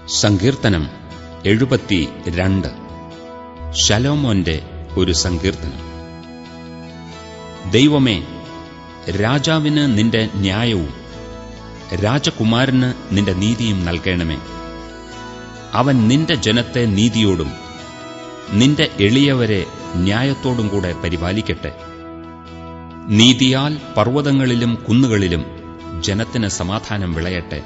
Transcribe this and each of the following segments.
സങ്കീർത്തനം 72. ശലോമോന്റെ ഒരു സങ്കീർത്തനം. ദൈവമേ, രാജാവിന് നിന്റെ ന്യായവും രാജകുമാരന് നിന്റെ നീതിയും നൽകണമേ. അവൻ നിന്റെ ജനത്തെ നീതിയോടും നിന്റെ എളിയവരെ ന്യായത്തോടും കൂടെ പരിപാലിക്കട്ടെ. നീതിയാൽ പർവ്വതങ്ങളിലും കുന്നുകളിലും ജനത്തിന് സമാധാനം വിളയട്ടെ.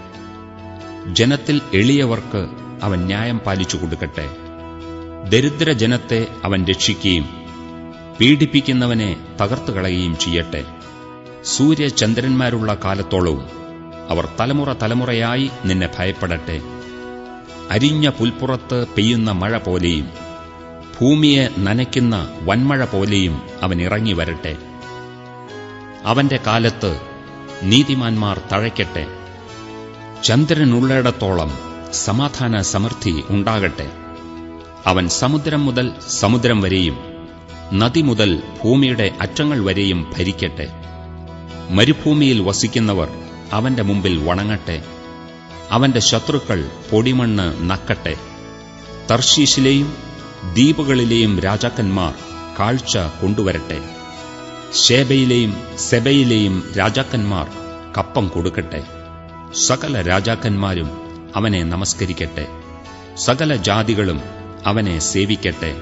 ജനത്തിൽ എളിയവർക്ക് അവൻ ന്യായം പാലിച്ചു കൊടുക്കട്ടെ. ദരിദ്രജനത്തെ അവൻ രക്ഷിക്കുകയും പീഡിപ്പിക്കുന്നവനെ തകർത്തുകളയുകയും ചെയ്യട്ടെ. സൂര്യചന്ദ്രന്മാരുള്ള കാലത്തോളവും അവർ തലമുറ തലമുറയായി നിന്നെ ഭയപ്പെടട്ടെ. അരിഞ്ഞ പുൽപ്പുറത്ത് പെയ്യുന്ന മഴ പോലെയും ഭൂമിയെ നനയ്ക്കുന്ന വൻമഴ പോലെയും അവൻ ഇറങ്ങി വരട്ടെ. അവന്റെ കാലത്ത് നീതിമാന്മാർ തഴയ്ക്കട്ടെ. ചന്ദ്രനുള്ളിടത്തോളം സമാധാന സമൃദ്ധി ഉണ്ടാകട്ടെ. അവൻ സമുദ്രം മുതൽ സമുദ്രം വരെയും നദി മുതൽ ഭൂമിയുടെ അറ്റങ്ങൾ വരെയും ഭരിക്കട്ടെ. മരുഭൂമിയിൽ വസിക്കുന്നവർ അവന്റെ മുമ്പിൽ വണങ്ങട്ടെ. അവന്റെ ശത്രുക്കൾ പൊടിമണ്ണ് നക്കട്ടെ. തർശീശിലെയും ദ്വീപുകളിലെയും രാജാക്കന്മാർ കാഴ്ച കൊണ്ടുവരട്ടെ. ശേബയിലെയും സെബയിലെയും രാജാക്കന്മാർ കപ്പം കൊടുക്കട്ടെ. സകല രാജാക്കന്മാരും അവനെ നമസ്കരിക്കട്ടെ. സകല ജാതികളും അവനെ സേവിക്കട്ടെ.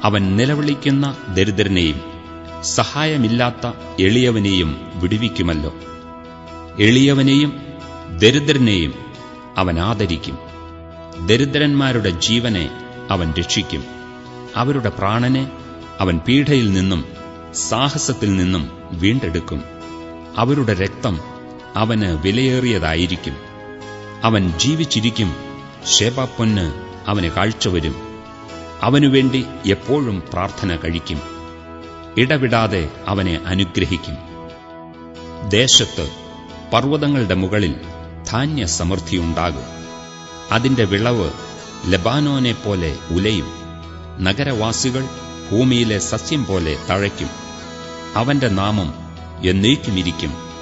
അവൻ നിലവിളിക്കുന്ന ദരിദ്രനെയും സഹായമില്ലാത്ത എളിയവനെയും വിടുവിക്കുമല്ലോ. എളിയവനെയും ദരിദ്രനെയും അവൻ ആദരിക്കും. ദരിദ്രന്മാരുടെ ജീവനെ അവൻ രക്ഷിക്കും. അവരുടെ പ്രാണനെ അവൻ പീഡയിൽ നിന്നും സാഹസത്തിൽ നിന്നും വീണ്ടെടുക്കും. അവരുടെ രക്തം അവന് വിലയേറിയതായിരിക്കും. അവൻ ജീവിച്ചിരിക്കും. ശേബാപ്പൊന്ന് അവന് കാഴ്ചവരും. അവനുവേണ്ടി എപ്പോഴും പ്രാർത്ഥന കഴിക്കും. ഇടവിടാതെ അവനെ അനുഗ്രഹിക്കും. ദേശത്ത് പർവ്വതങ്ങളുടെ മുകളിൽ ധാന്യസമൃദ്ധിയുണ്ടാകും. അതിന്റെ വിളവ് ലെബാനോനെപ്പോലെ ഉലയും. നഗരവാസികൾ ഭൂമിയിലെ സസ്യം പോലെ തഴയ്ക്കും. അവന്റെ നാമം എന്നേക്കുമിരിക്കും.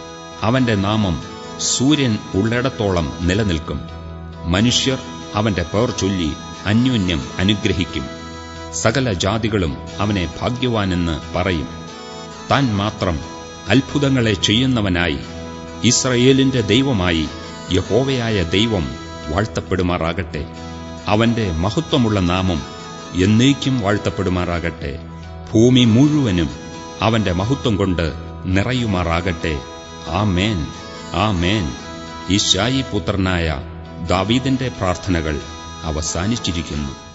അവന്റെ നാമം സൂര്യൻ ഉള്ളിടത്തോളം നിലനിൽക്കും. മനുഷ്യർ അവന്റെ പേർ ചൊല്ലി അന്യോന്യം അനുഗ്രഹിക്കും. സകല ജാതികളും അവനെ ഭാഗ്യവാനെന്ന് പറയും. താൻ മാത്രം അത്ഭുതങ്ങളെ ചെയ്യുന്നവനായി ഇസ്രായേലിന്റെ ദൈവമായി യഹോവയായ ദൈവം വാഴ്ത്തപ്പെടുമാറാകട്ടെ. അവന്റെ മഹത്വമുള്ള നാമം എന്നേക്കും വാഴ്ത്തപ്പെടുമാറാകട്ടെ. ഭൂമി മുഴുവനും അവന്റെ മഹത്വം കൊണ്ട് നിറയുമാറാകട്ടെ. ആമേൻ, ആമേൻ. യിശ്ശായി പുത്രനായ ദാവീദിന്റെ പ്രാർത്ഥനകൾ അവസാനിച്ചിരിക്കുന്നു.